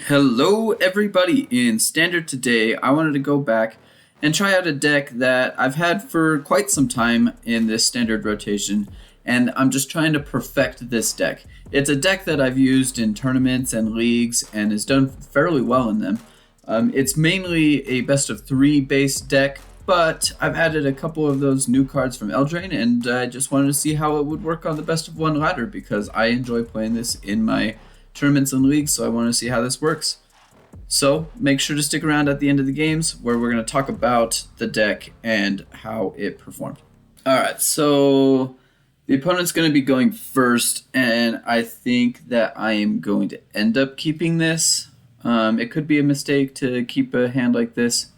Hello everybody. In Standard today, I wanted to go back and try out a deck that I've had for quite some time in this Standard rotation, and I'm just trying to perfect this deck. It's a deck that I've used in tournaments and leagues and has done fairly well in them. It's mainly a best of 3 base deck, but I've added a couple of those new cards from Eldraine, and I just wanted to see how it would work on the best of 1 ladder because I enjoy playing this in my tournaments and leagues, so I want to see how this works. So make sure to stick around at the end of the games where we're going to talk about the deck and how it performed. Alright, so the opponent's going to be going first, and I think that I am going to end up keeping this. It could be a mistake to keep a hand like this,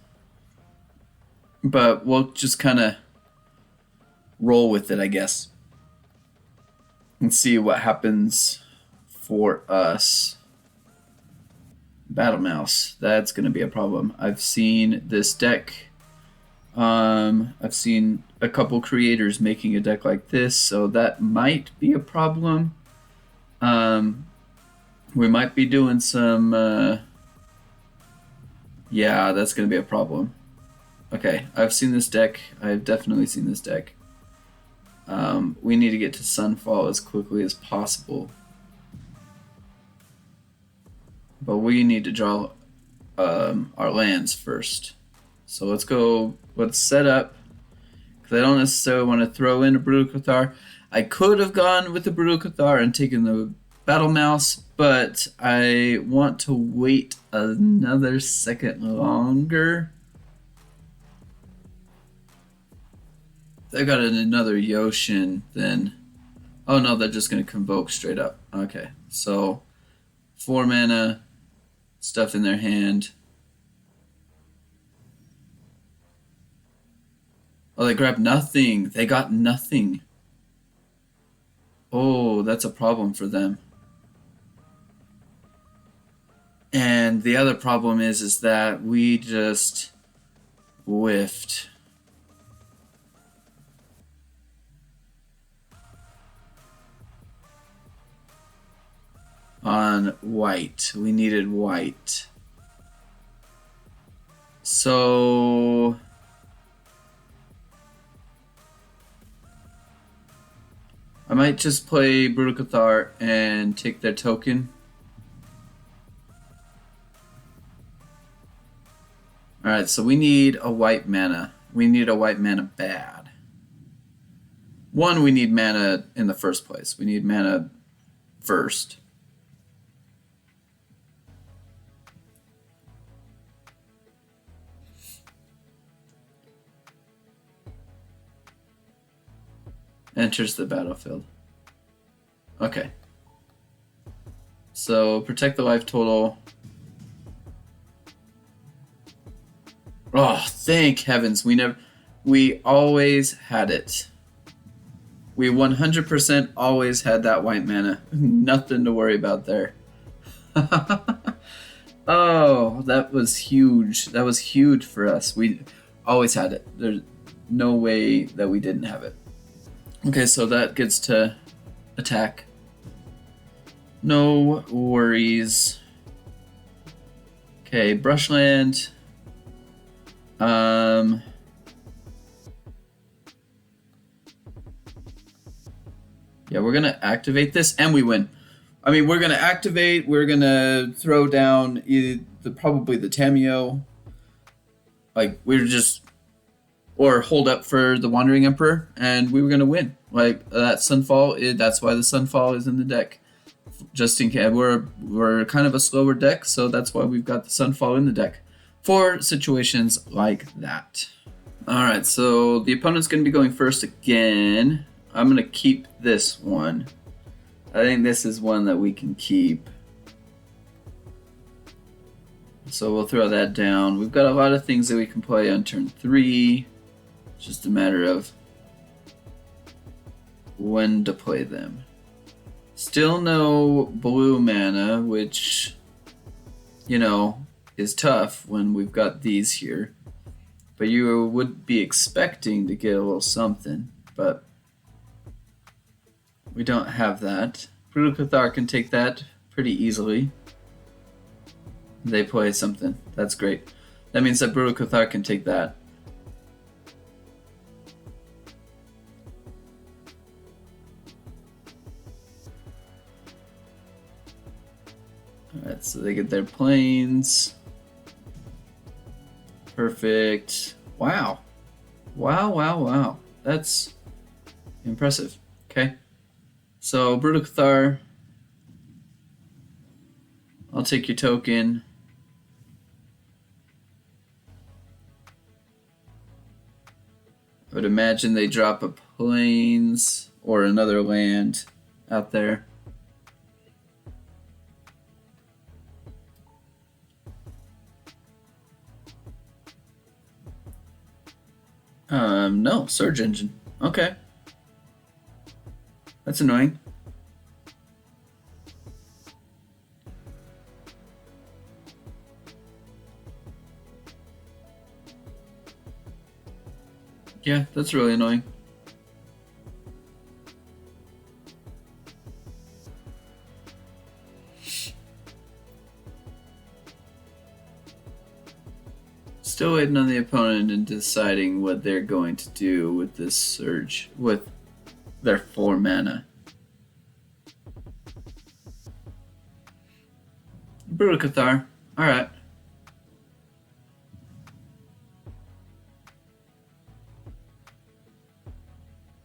but we'll just kind of roll with it, I guess, and see what happens for us. Battle Mouse, that's going to be a problem. I've seen this deck. I've seen a couple creators making a deck like this, so that might be a problem. We might be doing some... yeah, that's going to be a problem. Okay, I've seen this deck. I've definitely seen this deck. We need to get to Sunfall as quickly as possible. But we need to draw our lands first. So let's set up, because I don't necessarily want to throw in a Brutal Cathar. I could have gone with the Brutal Cathar and taken the Battle Mouse, but I want to wait another second longer. They got another Yoshin, then... Oh no, they're just going to Convoke straight up. Okay, so 4 mana... stuff in their hand. Oh, they grabbed nothing. They got nothing. Oh, that's a problem for them. And the other problem is that we just whiffed. On white. We needed white. So I might just play Brutal Cathar and take their token. Alright, so we need a white mana. We need a white mana bad. One, we need mana in the first place. We need mana first. Enters the battlefield. Okay. So protect the life total. Oh, thank heavens. We always had it. We 100% always had that white mana. Nothing to worry about there. Oh, that was huge. That was huge for us. We always had it. There's no way that we didn't have it. Okay, so that gets to attack. No worries. Okay, Brushland. Yeah, we're gonna activate this and we win. I mean, we're gonna activate, we're gonna throw down probably the Tamiyo. Like, we're just... or hold up for the Wandering Emperor, and we were going to win. Like, that Sunfall, that's why the Sunfall is in the deck. Just in case, we're kind of a slower deck, so that's why we've got the Sunfall in the deck. For situations like that. Alright, so the opponent's going to be going first again. I'm going to keep this one. I think this is one that we can keep. So we'll throw that down. We've got a lot of things that we can play on turn 3. Just a matter of when to play them. Still no blue mana, which, you know, is tough when we've got these here. But you would be expecting to get a little something, but we don't have that. Brutal Cathar can take that pretty easily. They play something. That's great. That means that Brutal Cathar can take that. Alright, so they get their planes. Perfect. Wow. Wow, wow, wow. That's impressive. Okay. So, Brutal Cathar, I'll take your token. I would imagine they drop a plains or another land out there. No, Surge Engine. Okay. That's annoying. Yeah, that's really annoying. Still waiting on the opponent and deciding what they're going to do with this surge, with their 4 mana. Brutal Cathar. Alright.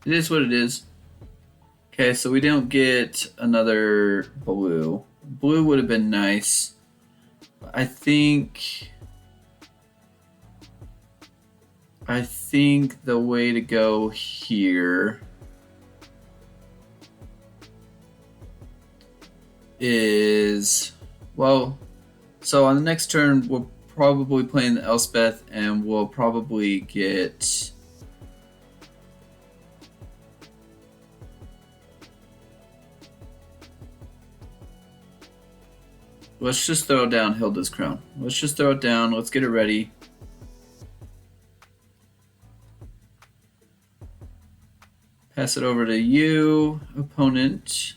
It is what it is. Okay, so we don't get another blue. Blue would have been nice. I think the way to go here is, well, so on the next turn we'll probably play in the Elspeth and we'll probably get let's just throw down Hylda's Crown. Let's just throw it down. Let's get it ready. Pass it over to you, opponent.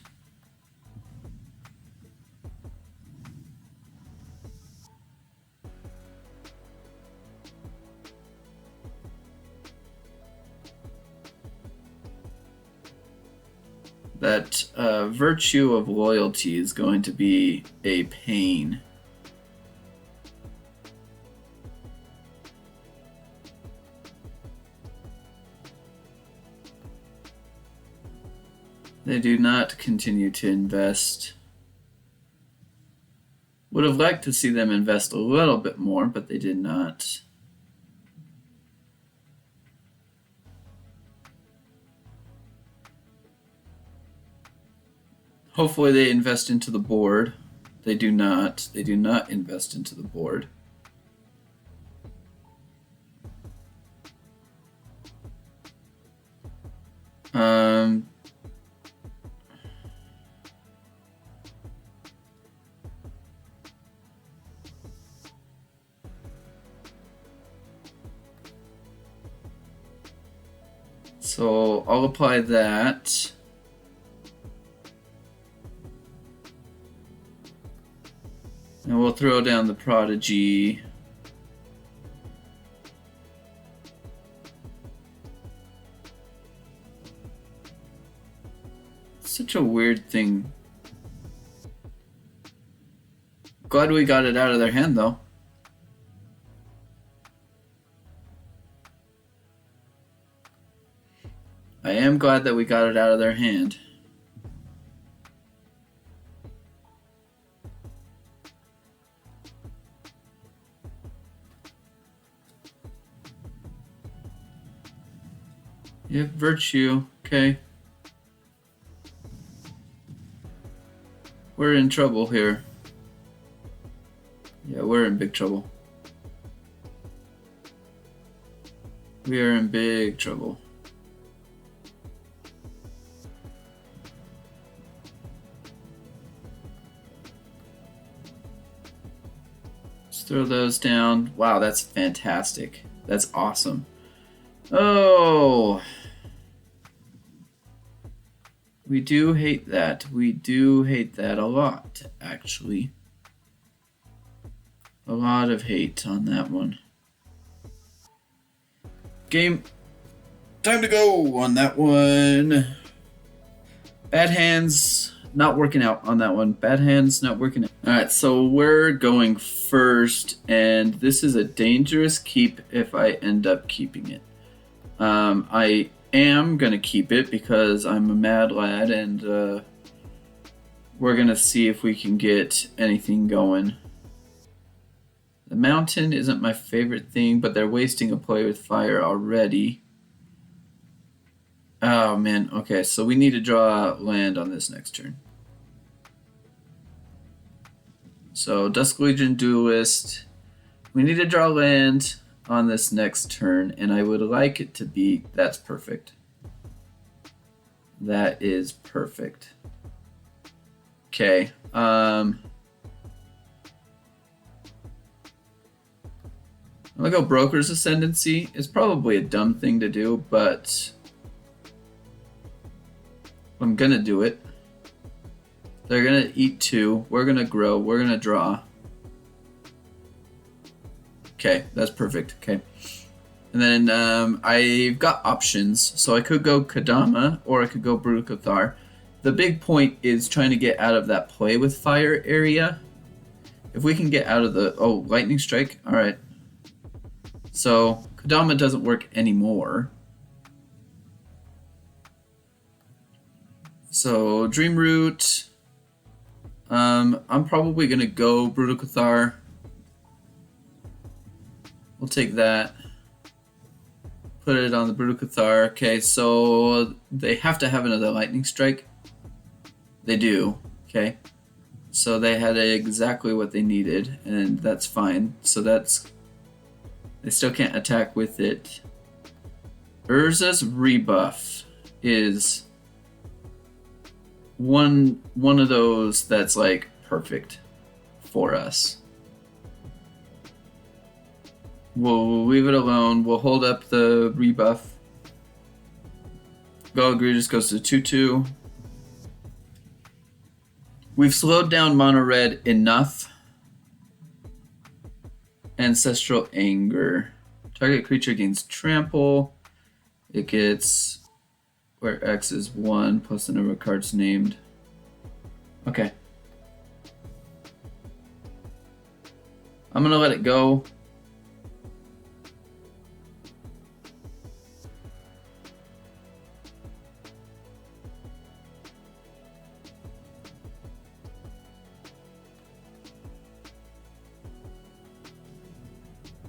That virtue of loyalty is going to be a pain. They do not continue to invest. Would have liked to see them invest a little bit more, but they did not. Hopefully they invest into the board. They do not. They do not invest into the board. So I'll apply that. And we'll throw down the Prodigy. Such a weird thing. Glad we got it out of their hand, though. I am glad that we got it out of their hand. Yep, virtue. Okay. We're in trouble here. Yeah, we're in big trouble. We are in big trouble. Let's throw those down. Wow, that's fantastic. That's awesome. Oh, we do hate that. We do hate that a lot, actually. A lot of hate on that one. Game. Time to go on that one. Bad hands not working out on that one. Bad hands not working out. Alright, so we're going first, and this is a dangerous keep if I end up keeping it. I am going to keep it because I'm a mad lad, and we're going to see if we can get anything going. The mountain isn't my favorite thing, but they're wasting a play with fire already. Oh man, okay, so we need to draw land on this next turn. So Dusk Legion Duelist. We need to draw land on this next turn, and I would like it to be, that's perfect. That is perfect. Okay, I'm gonna go Brokers Ascendancy. It's probably a dumb thing to do, but I'm gonna do it. They're gonna eat 2. We're gonna grow. We're gonna draw. Okay, that's perfect. Okay. And then I've got options. So I could go Kodama or I could go Brutal Cathar. The big point is trying to get out of that play with fire area. If we can get out of the... Oh, Lightning Strike? Alright. So Kodama doesn't work anymore. So Dreamroot, I'm probably gonna go Brutal Cathar. We'll take that. Put it on the Brutal Cathar. Okay, so they have to have another Lightning Strike. They do. Okay, so they had exactly what they needed, and that's fine. So that's, they still can't attack with it. Urza's rebuff is one of those that's like perfect for us. We'll leave it alone. We'll hold up the rebuff. Gala Greeters goes to 2/2. We've slowed down mono red enough. Ancestral Anger. Target creature gains trample. It gets where X is 1 plus the number of cards named. Okay. I'm gonna let it go.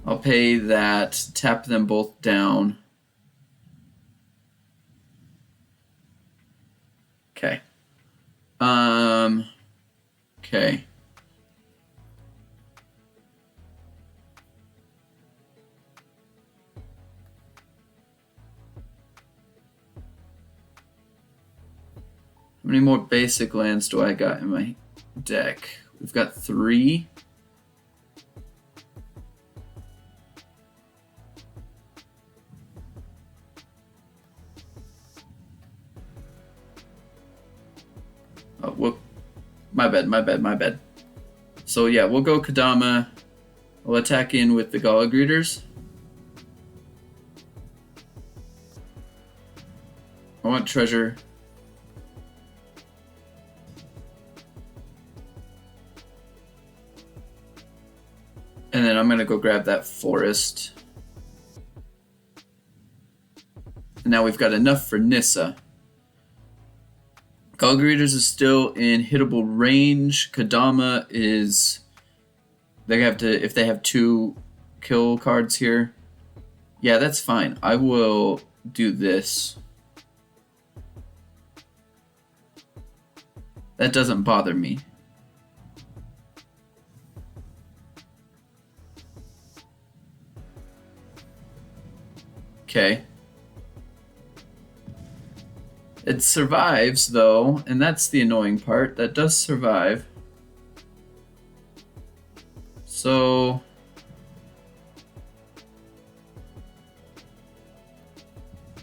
I'll pay that, tap them both down. Okay. Okay. How many more basic lands do I got in my deck? We've got 3. Oh, whoop. My bad. So yeah, we'll go Kodama. We'll attack in with the Gala Greeters. I want treasure. And then I'm gonna go grab that forest. And now we've got enough for Nissa. Gala Greeters is still in hittable range. Kodama is... They have to... If they have 2 kill cards here... Yeah, that's fine. I will do this. That doesn't bother me. Okay. It survives, though, and that's the annoying part. That does survive. So...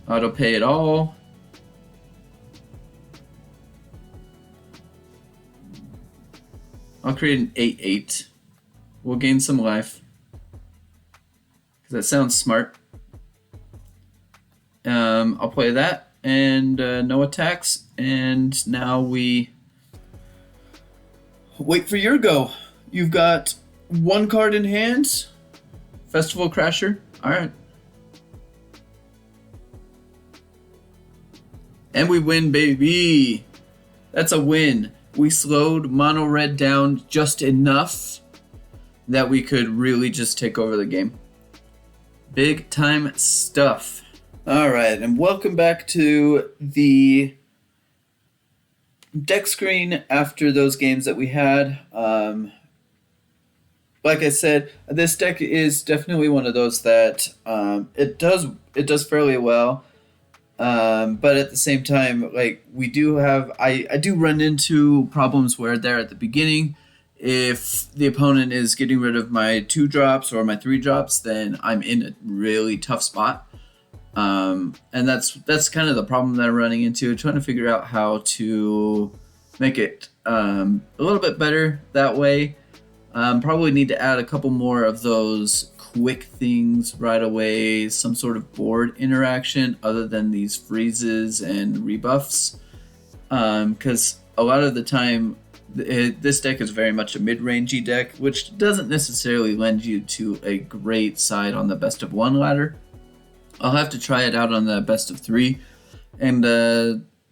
auto pay it all. I'll create an 8/8. We'll gain some life. Because that sounds smart. I'll play that. And no attacks. And now we wait for your go. You've got one card in hand. Festival Crasher. Alright. And we win, baby. That's a win. We slowed mono red down just enough that we could really just take over the game. Big time stuff. Alright, and welcome back to the deck screen after those games that we had. Like I said, this deck is definitely one of those that it does fairly well. But at the same time, like we do have, I do run into problems where there at the beginning, if the opponent is getting rid of my 2 drops or my 3 drops, then I'm in a really tough spot. And that's kind of the problem that I'm running into, trying to figure out how to make it a little bit better that way. Probably need to add a couple more of those quick things right away, some sort of board interaction other than these freezes and rebuffs, because a lot of the time this deck is very much a mid-rangey deck, which doesn't necessarily lend you to a great side on the best of 1 ladder. I'll have to try it out on the best of 3 and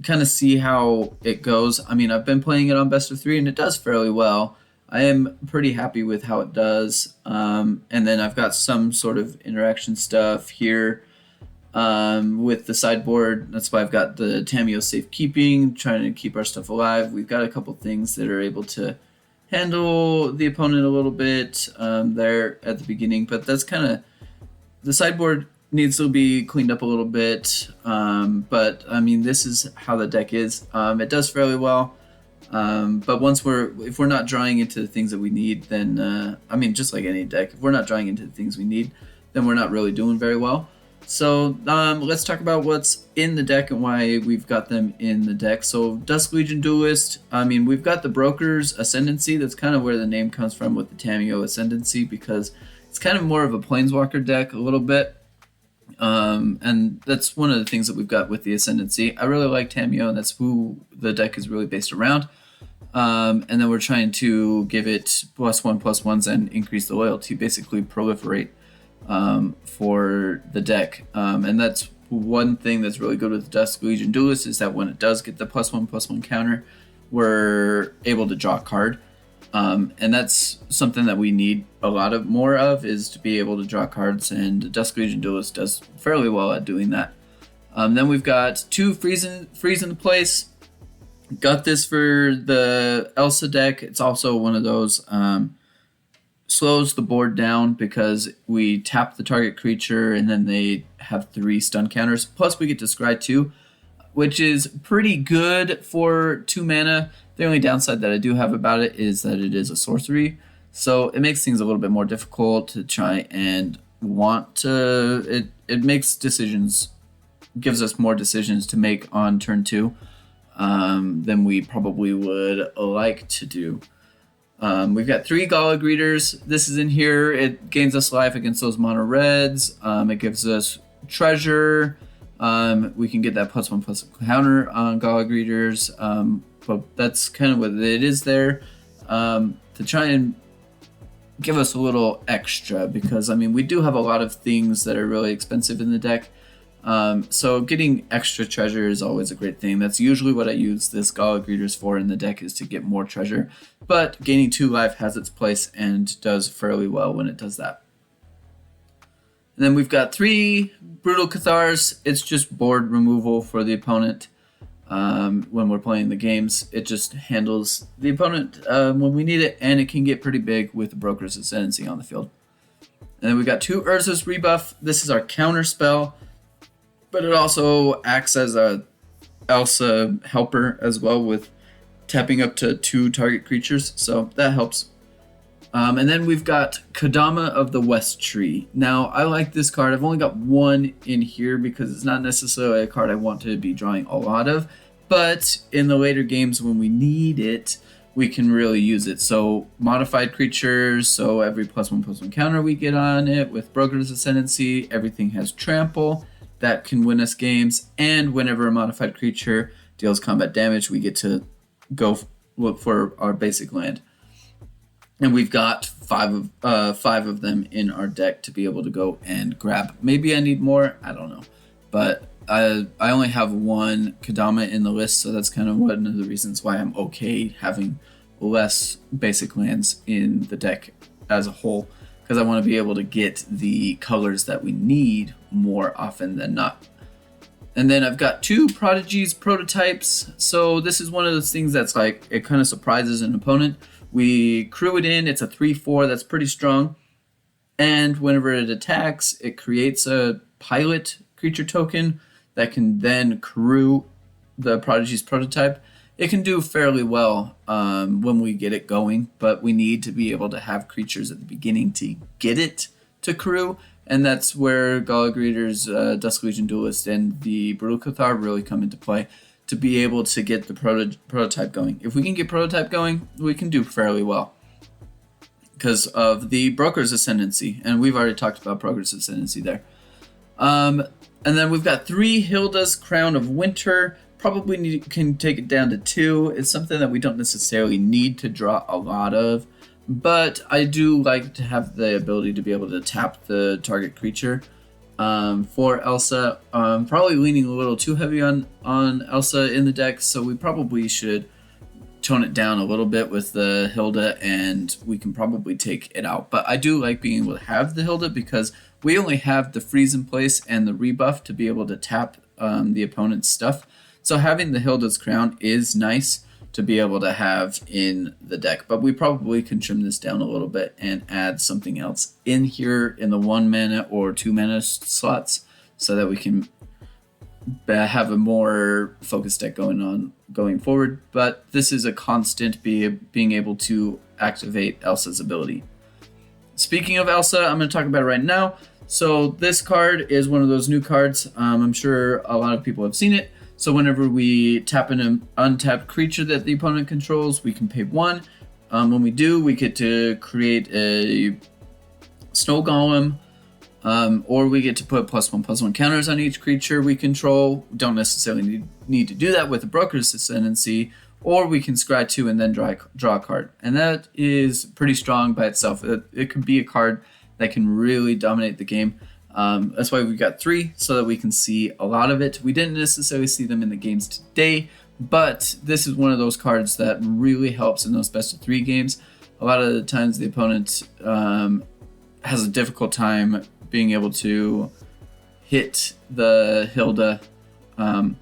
kind of see how it goes. I mean, I've been playing it on best of 3 and it does fairly well. I am pretty happy with how it does. And then I've got some sort of interaction stuff here with the sideboard. That's why I've got the Tamiyo safekeeping, trying to keep our stuff alive. We've got a couple things that are able to handle the opponent a little bit there at the beginning. But that's kind of... The sideboard needs to be cleaned up a little bit. But, I mean, this is how the deck is. It does fairly well. But if we're not drawing into the things that we need, then, I mean, just like any deck, if we're not drawing into the things we need, then we're not really doing very well. So, let's talk about what's in the deck and why we've got them in the deck. So, Dusk Legion Duelist, I mean, we've got the Brokers Ascendancy. That's kind of where the name comes from with the Tamiyo Ascendancy, because it's kind of more of a Planeswalker deck a little bit. And that's one of the things that we've got with the Ascendancy. I really like Tamiyo, and that's who the deck is really based around. And then we're trying to give it +1/+1s and increase the loyalty, basically proliferate for the deck. And that's one thing that's really good with Dusk Legion Duelist, is that when it does get the +1/+1 counter, we're able to draw a card. And that's something that we need a lot more of, is to be able to draw cards, and Dusk Legion Duelist does fairly well at doing that. Then we've got 2 freeze in the place. Got this for the Elsa deck. It's also one of those slows the board down because we tap the target creature and then they have 3 stun counters. Plus we get to scry 2, which is pretty good for 2 mana. The only downside that I do have about it is that it is a sorcery. So it makes things a little bit more difficult to try and want to... It makes decisions, gives us more decisions to make on turn 2 than we probably would like to do. We've got 3 Gala Greeters. This is in here. It gains us life against those mono reds. It gives us treasure. We can get that +1/+1 counter on Gala Greeters. But that's kind of what it is there, to try and give us a little extra, because, I mean, we do have a lot of things that are really expensive in the deck. So getting extra treasure is always a great thing. That's usually what I use this Gala Greeters for in the deck, is to get more treasure. But gaining 2 life has its place and does fairly well when it does that. And then we've got 3 Brutal Cathars. It's just board removal for the opponent. When we're playing the games, it just handles the opponent when we need it, and it can get pretty big with the Broker's Ascendancy on the field. And then we got 2 Urza's Rebuff. This is our counter spell, but it also acts as a Elsa helper as well, with tapping up to 2 target creatures, so that helps. And then we've got Kodama of the West Tree. Now, I like this card. I've only got 1 in here because it's not necessarily a card I want to be drawing a lot of. But in the later games when we need it, we can really use it. So modified creatures, so every +1/+1 counter we get on it with Brokers Ascendancy, everything has trample that can win us games, and whenever a modified creature deals combat damage, we get to go look for our basic land. And we've got five of them in our deck to be able to go and grab. Maybe I need more, I don't know, but I only have one Kodama in the list, so that's kind of one of the reasons why I'm okay having less basic lands in the deck as a whole, because I want to be able to get the colors that we need more often than not. And then I've got 2 Prodigies prototypes. So this is one of those things that's like, it kind of surprises an opponent. We crew it in, it's a 3/4, that's pretty strong. And whenever it attacks, it creates a pilot creature token that can then crew the Prodigy's prototype. It can do fairly well when we get it going, but we need to be able to have creatures at the beginning to get it to crew, and that's where Gala Greeters, Dusk Legion Duelist, and the Brutal Cathar really come into play to be able to get the prototype going. If we can get prototype going, we can do fairly well because of the Brokers Ascendancy, and we've already talked about Brokers Ascendancy there. And then we've got 3 Hylda's Crown of Winter. Probably can take it down to 2. It's something that we don't necessarily need to draw a lot of, but I do like to have the ability to be able to tap the target creature. For Elsa, probably leaning a little too heavy on Elsa in the deck, so we probably should tone it down a little bit with the Hylda, and we can probably take it out. But I do like being able to have the Hylda because we only have the freeze in place and the rebuff to be able to tap the opponent's stuff. So having the Hylda's Crown is nice to be able to have in the deck, but we probably can trim this down a little bit and add something else in here in the 1 mana or 2 mana slots so that we can have a more focused deck going forward. But this is a constant being able to activate Elsa's ability. Speaking of Elsa, I'm going to talk about it right now. So this card is one of those new cards. I'm sure a lot of people have seen it. So whenever we tap an untapped creature that the opponent controls, we can pay 1. When we do, we get to create a Snow Golem, or we get to put +1/+1 counters on each creature we control. Don't necessarily need to do that with the Broker's Ascendancy, or we can scry 2 and then draw a card. And that is pretty strong by itself. It could be a card that can really dominate the game. That's why we've got 3, so that we can see a lot of it. We didn't necessarily see them in the games today, but this is one of those cards that really helps in those best of 3 games. A lot of the times the opponent has a difficult time being able to hit the Hylda, and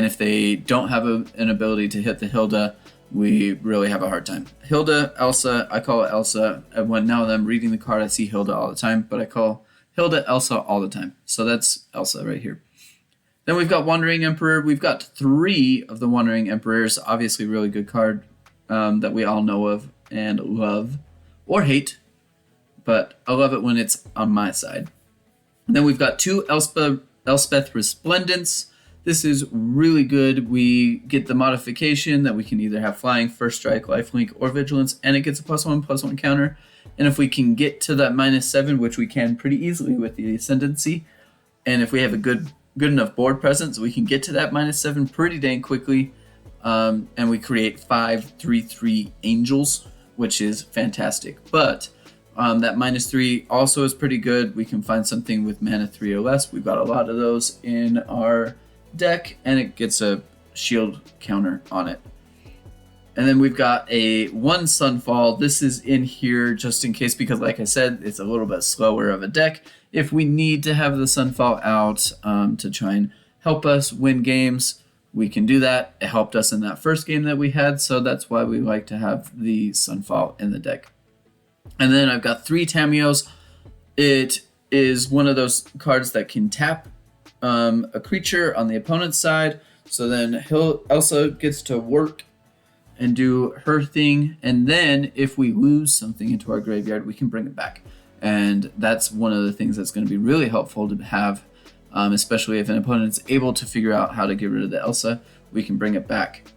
if they don't have an ability to hit the Hylda, we really have a hard time. Hylda, Elsa, I call it Elsa. Now that I'm reading the card, I see Hylda all the time, but I call Hylda Elsa all the time. So that's Elsa right here. Then we've got Wandering Emperor. We've got 3 of the Wandering Emperors. Obviously, really good card that we all know of and love or hate, but I love it when it's on my side. And then we've got 2 Elspeth Resplendents. This is really good. We get the modification that we can either have Flying, First Strike, Lifelink, or Vigilance, and it gets a +1/+1 counter. And if we can get to that -7, which we can pretty easily with the Ascendancy, and if we have a good enough board presence, we can get to that -7 pretty dang quickly. And we create 5 3/3 angels, which is fantastic. But that -3 also is pretty good. We can find something with mana 3 or less. We've got a lot of those in our deck, and it gets a shield counter on it. And then we've got a 1 Sunfall. This is in here just in case, because like I said, it's a little bit slower of a deck. If we need to have the Sunfall out to try and help us win games, we can do that. It helped us in that first game that we had, so that's why we like to have the Sunfall in the deck. And then I've got 3 Tamiyos. It is one of those cards that can tap a creature on the opponent's side, so then Elsa gets to work and do her thing, and then if we lose something into our graveyard, we can bring it back. And that's one of the things that's going to be really helpful to have, especially if an opponent is able to figure out how to get rid of the Elsa, we can bring it back.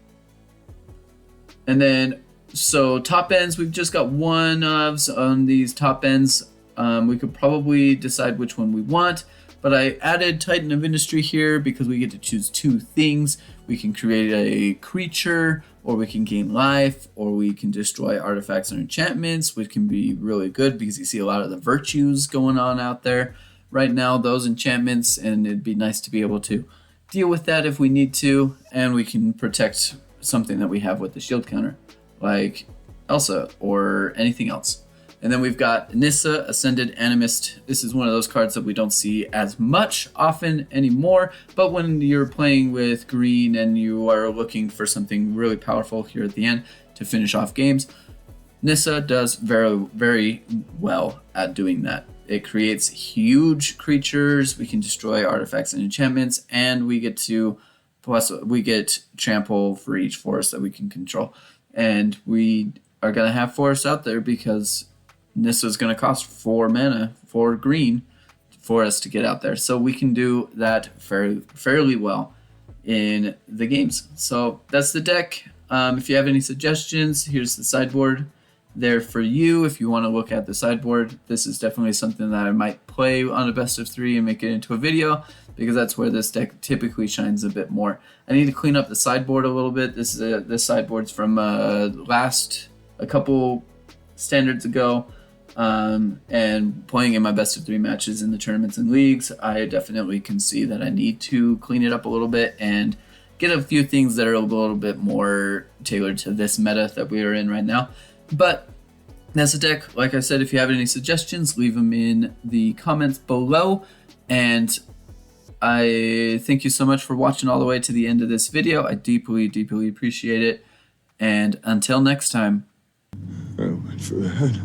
And then, so top ends, we've just got one ofs on these top ends. We could probably decide which one we want, but I added Titan of Industry here because we get to choose two things. We can create a creature, or we can gain life, or we can destroy artifacts or enchantments, which can be really good because you see a lot of the virtues going on out there right now, those enchantments, and it'd be nice to be able to deal with that if we need to, and we can protect something that we have with the shield counter, like Elsa or anything else. And then we've got Nissa, Ascended Animist. This is one of those cards that we don't see as much often anymore, but when you're playing with green and you are looking for something really powerful here at the end to finish off games, Nissa does very, very well at doing that. It creates huge creatures, we can destroy artifacts and enchantments, and we get trample for each forest that we can control. And we are going to have forests out there because Nissa is going to cost 4 mana, 4 green, for us to get out there. So we can do that fairly well in the games. So that's the deck. If you have any suggestions, here's the sideboard there for you. If you want to look at the sideboard, this is definitely something that I might play on a best of 3 and make it into a video, because that's where this deck typically shines a bit more. I need to clean up the sideboard a little bit. This sideboard's from a couple standards ago, and playing in my best of 3 matches in the tournaments and leagues, I definitely can see that I need to clean it up a little bit and get a few things that are a little bit more tailored to this meta that we are in right now. But that's the deck. Like I said, if you have any suggestions, leave them in the comments below. And I thank you so much for watching all the way to the end of this video. I deeply, deeply appreciate it. And until next time. I went for the head.